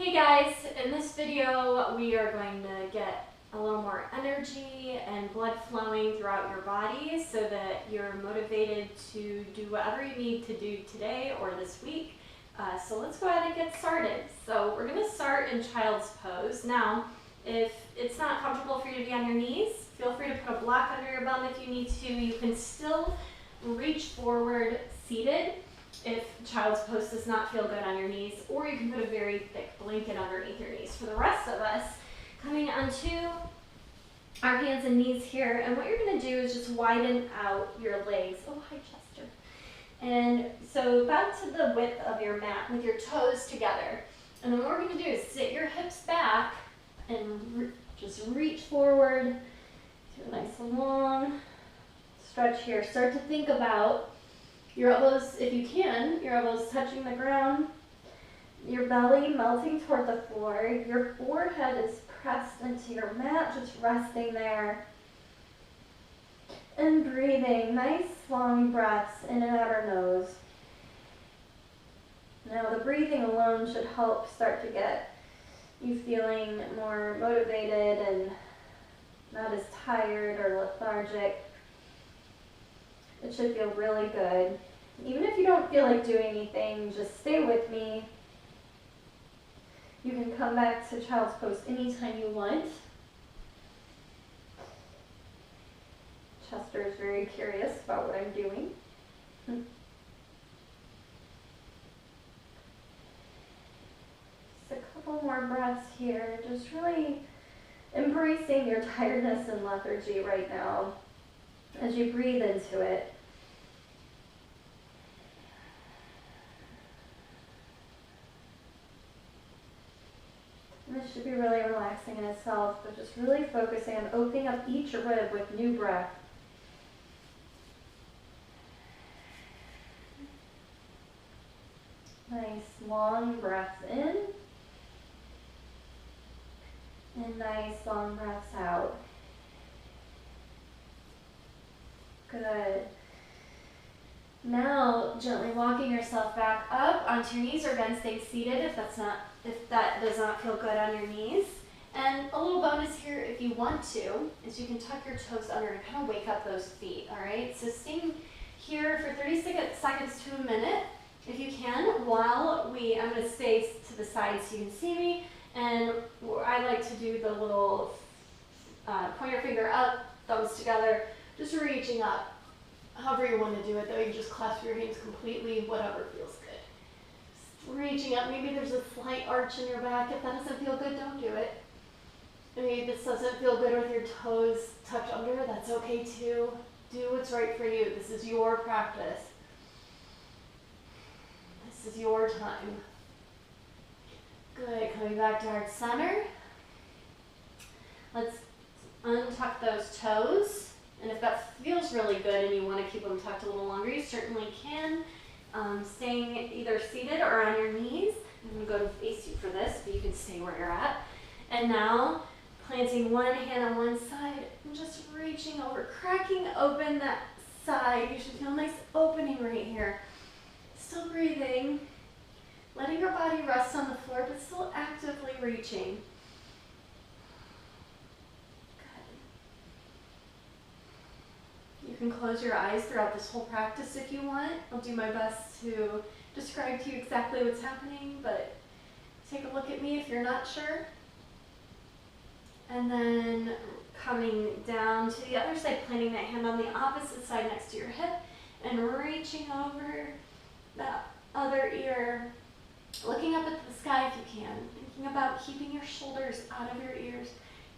Hey guys, in this video we are going to get a little more energy and blood flowing throughout your body so that you're motivated to do whatever you need to do today or this week. So let's go ahead and get started. So we're going to start in child's pose. Now, if it's not comfortable for you to be on your knees, feel free to put a block under your bum if you need to. You can still reach forward seated if child's pose does not feel good on your knees, or you can put a very thick blanket underneath your knees. For the rest of us, coming onto our hands and knees here, and what you're going to do is just widen out your legs. Oh, hi, Chester. And so about to the width of your mat with your toes together. And then what we're going to do is sit your hips back and just reach forward. Do a nice long stretch here. Start to think about your elbows, if you can, your elbows touching the ground, your belly melting toward the floor, your forehead is pressed into your mat, just resting there. And breathing, nice long breaths in and out our nose. Now the breathing alone should help start to get you feeling more motivated and not as tired or lethargic. It should feel really good. Even if you don't feel like doing anything, just stay with me. You can come back to child's pose anytime you want. Chester is very curious about what I'm doing. Just a couple more breaths here. Just really embracing your tiredness and lethargy right now as you breathe into it. And this should be really relaxing in itself, but just really focusing on opening up each rib with new breath. Nice long breaths in, and nice long breaths out. Good. Now, gently walking yourself back up onto your knees, or again, stay seated if that does not feel good on your knees. And a little bonus here, if you want to, is you can tuck your toes under and kind of wake up those feet, all right? So staying here for 30 seconds to a minute, if you can, while I'm going to stay to the side so you can see me, and I like to do the little pointer finger up, thumbs together, just reaching up. However you want to do it, though, you can just clasp your hands completely, whatever feels good. Just reaching up, maybe there's a slight arch in your back. If that doesn't feel good, don't do it. And maybe this doesn't feel good with your toes tucked under, that's okay too. Do what's right for you. This is your practice. This is your time. Good, coming back to heart center. Let's untuck those toes. And if that feels really good and you want to keep them tucked a little longer, you certainly can. Staying either seated or on your knees. I'm going to go to face you for this, but you can stay where you're at. And now, planting one hand on one side and just reaching over, cracking open that side. You should feel a nice opening right here. Still breathing, letting your body rest on the floor, but still actively reaching. You can close your eyes throughout this whole practice if you want. I'll do my best to describe to you exactly what's happening, but take a look at me if you're not sure. And then coming down to the other side, planting that hand on the opposite side next to your hip, and reaching over that other ear, looking up at the sky if you can, thinking about keeping your shoulders out of your ears,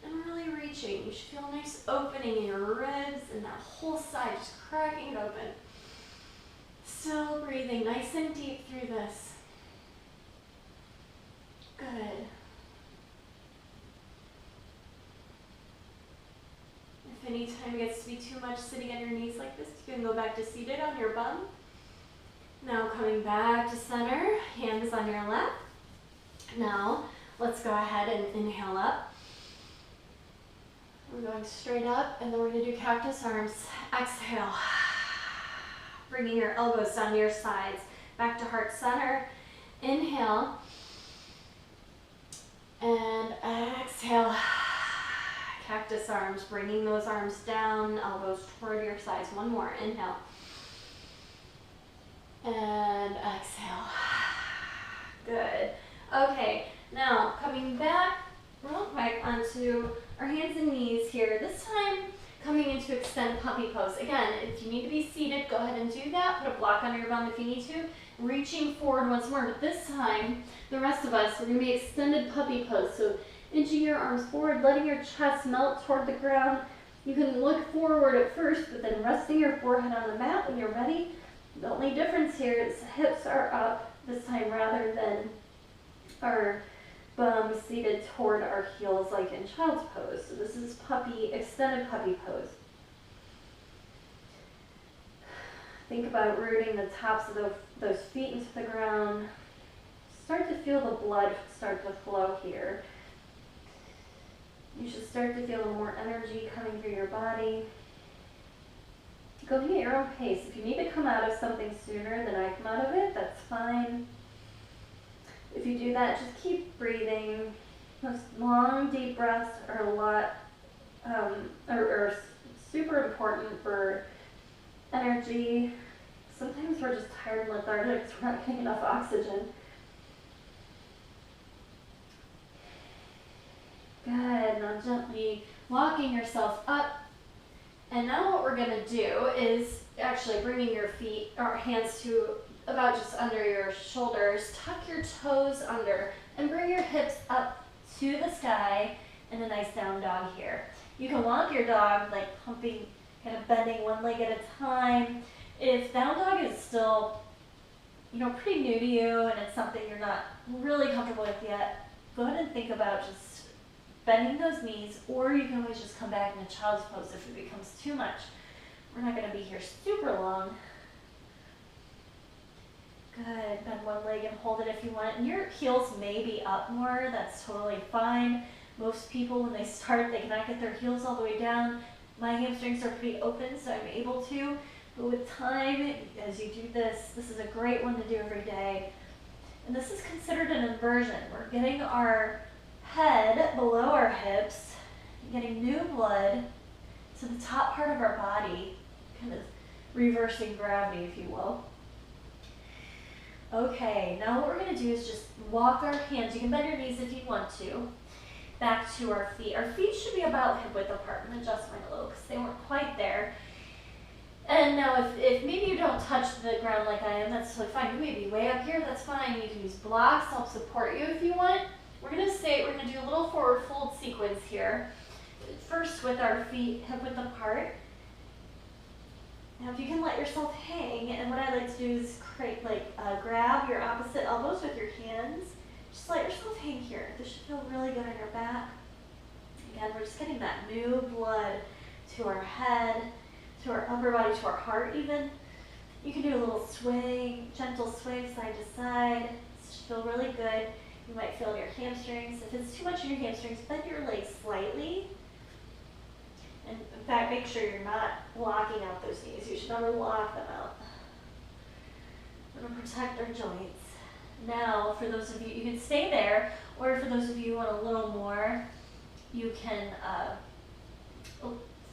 and really reaching. You should feel a nice opening in your ribs and that whole side, just cracking it open. Still breathing nice and deep through this. Good. If any time gets to be too much sitting on your knees like this, you can go back to seated on your bum. Now coming back to center, hands on your lap. Now let's go ahead and inhale up. We're going straight up, and then we're going to do cactus arms. Exhale. Bringing your elbows down to your sides. Back to heart center. Inhale. And exhale. Cactus arms, bringing those arms down, elbows toward your sides. One more, inhale. And exhale. Good. Okay, now coming back real quick onto our hands and knees here. This time coming into extended puppy pose. Again, if you need to be seated, go ahead and do that. Put a block under your bum if you need to. Reaching forward once more, but this time, the rest of us, we're going to be extended puppy pose. So inching your arms forward, letting your chest melt toward the ground. You can look forward at first, but then resting your forehead on the mat when you're ready. The only difference here is hips are up this time rather than our bum seated toward our heels like in child's pose. So this is extended puppy pose. Think about rooting the tops of those feet into the ground. Start to feel the blood start to flow here. You should start to feel more energy coming through your body. Go at your own pace. If you need to come out of something sooner than I come out of it, that's fine. If you do that, just keep breathing. Those long, deep breaths are a lot, are super important for energy. Sometimes we're just tired and lethargic because we're not getting enough oxygen. Good. Now gently walking yourself up. And now what we're going to do is actually bringing your feet or hands to about just under your shoulders. Tuck your toes under and bring your hips up to the sky in a nice down dog here. You can walk your dog like pumping, kind of bending one leg at a time. If down dog is still, pretty new to you and it's something you're not really comfortable with yet, go ahead and think about just bending those knees, or you can always just come back in a child's pose if it becomes too much. We're not going to be here super long. Good. Bend one leg and hold it if you want. And your heels may be up more. That's totally fine. Most people, when they start, they cannot get their heels all the way down. My hamstrings are pretty open, so I'm able to. But with time, as you do this is a great one to do every day. And this is considered an inversion. We're getting our head below our hips, getting new blood to the top part of our body, kind of reversing gravity, if you will. Okay, now what we're going to do is just walk our hands. You can bend your knees if you want to, back to our feet. Our feet should be about hip width apart. I'm going to adjust mine a little because they weren't quite there. And now if maybe you don't touch the ground like I am, that's totally fine. You may be way up here, that's fine. You can use blocks to help support you if you want. We're going to do a little forward fold sequence here. First with our feet hip width apart. Now if you can let yourself hang, and what I like to do is grab your opposite elbows with your hands. Just let yourself hang here. This should feel really good on your back. Again, we're just getting that new blood to our head, to our upper body, to our heart even. You can do a little swing, gentle swing side to side. This should feel really good. You might feel your hamstrings. If it's too much in your hamstrings, bend your legs slightly. And in fact, make sure you're not locking out those knees. You should never lock them out. We're going to protect our joints. Now, for those of you, you can stay there, or for those of you who want a little more, you can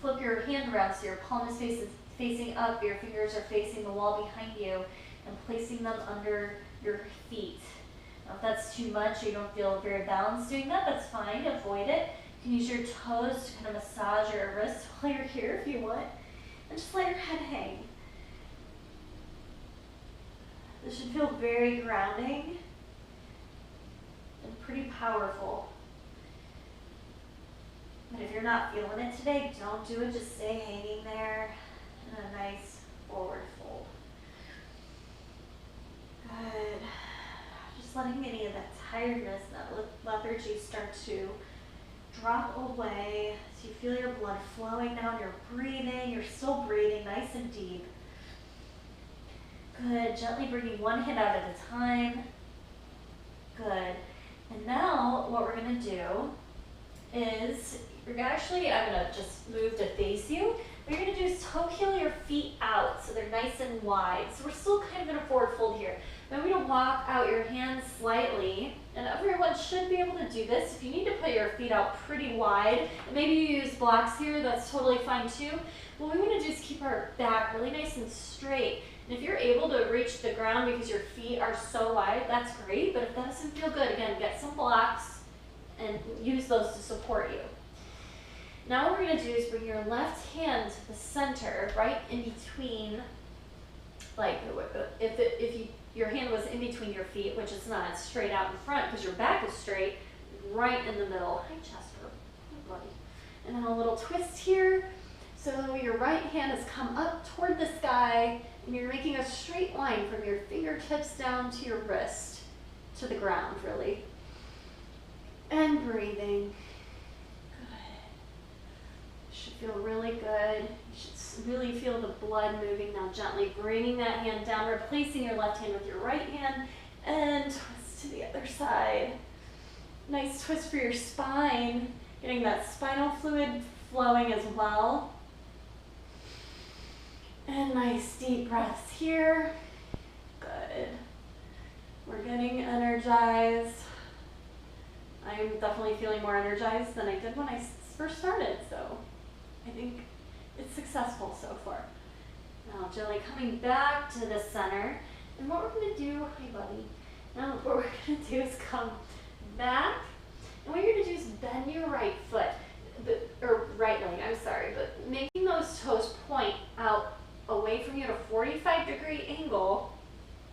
flip your hand around so your palm is facing up, your fingers are facing the wall behind you, and placing them under your feet. Now, if that's too much, or you don't feel very balanced doing that, that's fine. Avoid it. You can use your toes to kind of massage your wrists while you're here if you want, and just let your head hang. This should feel very grounding and pretty powerful. But if you're not feeling it today, don't do it. Just stay hanging there in a nice forward fold. Good. Just letting any of that tiredness, that lethargy start to drop away. So you feel your blood flowing down, you're breathing, you're still breathing nice and deep. Good. Gently bringing one hand out at a time. Good. And now what we're going to do is, I'm going to just move to face you, What you're gonna do is toe heel your feet out so they're nice and wide. So we're still kind of in a forward fold here. Then we're gonna walk out your hands slightly, and everyone should be able to do this. If you need to put your feet out pretty wide, and maybe you use blocks here, that's totally fine too. What we wanna do is keep our back really nice and straight. And if you're able to reach the ground because your feet are so wide, that's great. But if that doesn't feel good, again, get some blocks and use those to support you. Now what we're gonna do is bring your left hand to the center, right in between, like if your hand was in between your feet, which it's not, it's straight out in front because your back is straight, right in the middle. Hi, Chester. Hi, buddy. And then a little twist here. So your right hand has come up toward the sky, and you're making a straight line from your fingertips down to your wrist, to the ground, really. And breathing. Should feel really good. You should really feel the blood moving. Now gently bringing that hand down, replacing your left hand with your right hand, and twist to the other side. Nice twist for your spine, getting that spinal fluid flowing as well. And nice deep breaths here. Good. We're getting energized. I'm definitely feeling more energized than I did when I first started, so I think it's successful so far. Now gently coming back to the center, and what we're gonna do, hi buddy, now what we're gonna do is come back, and what you're gonna do is bend your right foot, or right leg, I'm sorry, but making those toes point out away from you at a 45-degree angle,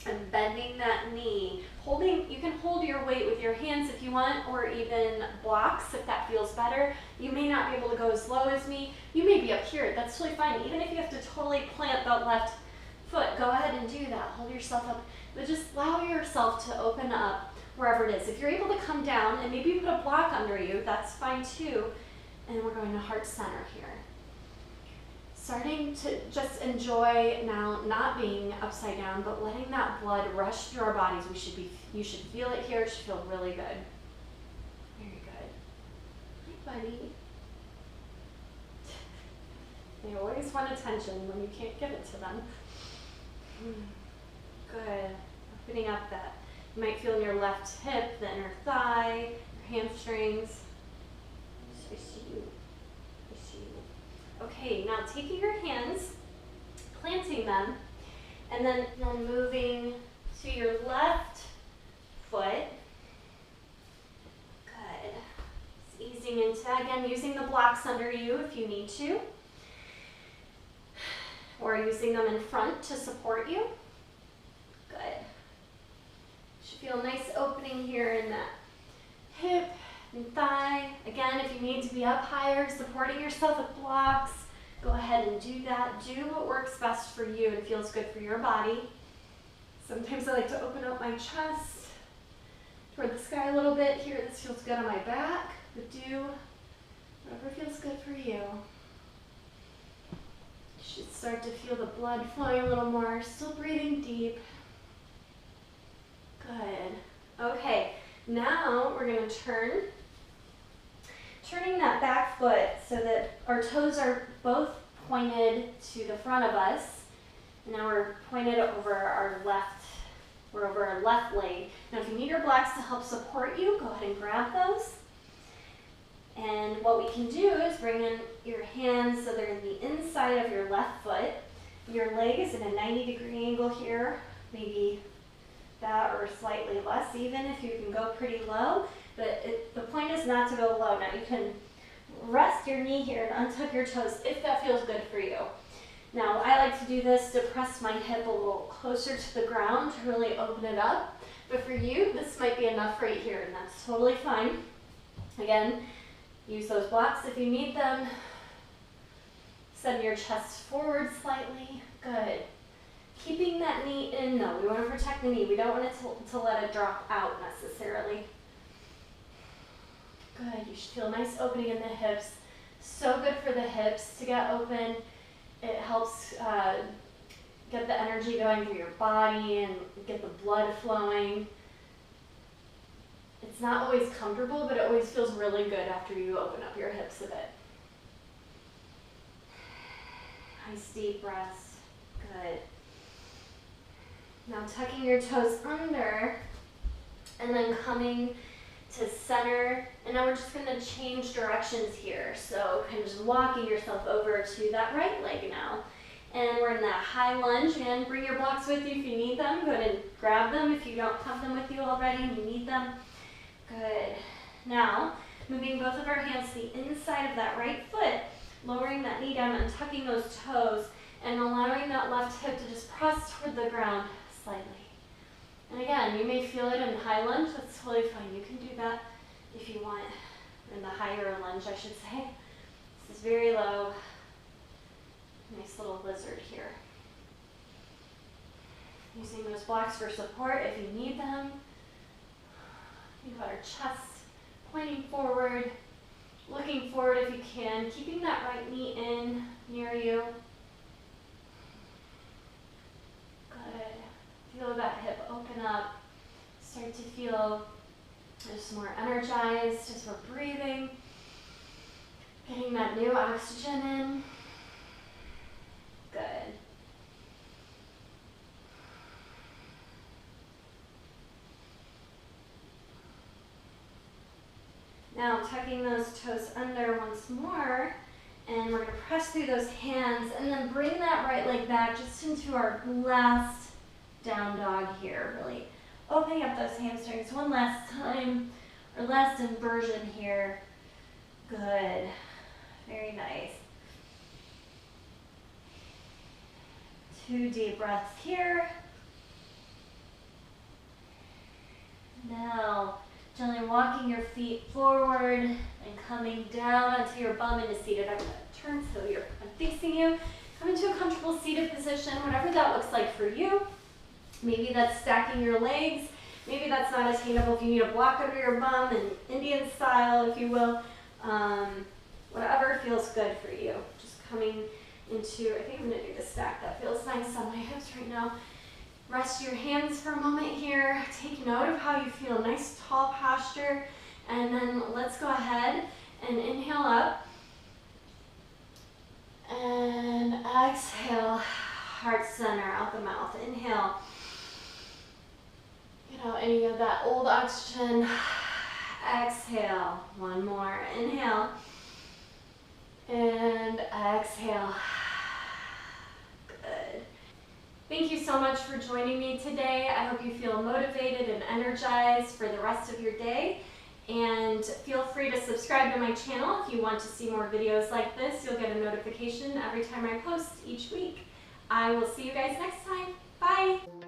and bending that knee. You can hold your weight with your hands if you want, or even blocks if that feels better. You may not be able to go as low as me. You may be up here, that's totally fine. Even if you have to totally plant that left foot, go ahead and do that. Hold yourself up, but just allow yourself to open up wherever it is. If you're able to come down and maybe put a block under you, that's fine too. And we're going to heart center here. Starting to just enjoy now not being upside down, but letting that blood rush through our bodies. You should feel it here. It should feel really good. Very good. Hi, buddy. They always want attention when you can't give it to them. Good. Opening up that. You might feel in your left hip, the inner thigh, your hamstrings. I see you. Okay, now taking your hands, planting them, and then moving to your left foot. Good. Just easing into, again, using the blocks under you if you need to, or using them in front to support you. Good. Should feel a nice opening here in that hip and thigh. Again, if you need to be up higher, supporting yourself with blocks, go ahead and do that. Do what works best for you and feels good for your body. Sometimes I like to open up my chest toward the sky a little bit. Here, this feels good on my back, but do whatever feels good for you. You should start to feel the blood flowing a little more. Still breathing deep. Good. Okay, now we're going to turning that back foot so that our toes are both pointed to the front of us. Now we're pointed over our left leg. Now if you need your blocks to help support you, go ahead and grab those. And what we can do is bring in your hands so they're in the inside of your left foot. Your leg is in a 90-degree angle here, maybe that or slightly less even if you can go pretty low. But the point is not to go low. Now you can rest your knee here and untuck your toes if that feels good for you. Now I like to do this to press my hip a little closer to the ground to really open it up. But for you, this might be enough right here, and that's totally fine. Again, use those blocks if you need them. Send your chest forward slightly. Good. Keeping that knee in though. We want to protect the knee. We don't want it to let it drop out necessarily. Good, you should feel a nice opening in the hips. So good for the hips to get open. It helps get the energy going through your body and get the blood flowing. It's not always comfortable, but it always feels really good after you open up your hips a bit. Nice deep breaths. Good. Now tucking your toes under and then coming to center. And now we're just going to change directions here. So kind of just walking yourself over to that right leg now. And we're in that high lunge. And bring your blocks with you if you need them. Go ahead and grab them if you don't have them with you already and you need them. Good. Now, moving both of our hands to the inside of that right foot, lowering that knee down and tucking those toes, and allowing that left hip to just press toward the ground slightly. And again, you may feel it in high lunge. That's totally fine. You can do that if you want, in the higher lunge, I should say. This is very low. Nice little lizard here. Using those blocks for support if you need them. Think about our chest pointing forward, looking forward if you can, keeping that right knee in near you. Good. Feel that hip open up. Start to feel just more energized as we're breathing. Getting that new oxygen in. Good. Now tucking those toes under once more, and we're going to press through those hands and then bring that right leg back just into our last down dog here. Really opening up those hamstrings one last time, our last inversion here. Good. Very nice. 2 deep breaths here. Now, gently walking your feet forward and coming down onto your bum into seated. I'm going to turn so I'm facing you. Come into a comfortable seated position, whatever that looks like for you. Maybe that's stacking your legs. Maybe that's not attainable if you need a block under your bum, an Indian style, if you will. Whatever feels good for you. Just coming into, I think I'm going to do the stack. That feels nice on my hips right now. Rest your hands for a moment here. Take note of how you feel. Nice tall posture. And then let's go ahead and inhale up. And exhale, heart center out the mouth. Inhale. Get out any of that old oxygen. Exhale. One more. Inhale. And exhale. Good. Thank you so much for joining me today. I hope you feel motivated and energized for the rest of your day. And feel free to subscribe to my channel if you want to see more videos like this. You'll get a notification every time I post each week. I will see you guys next time. Bye!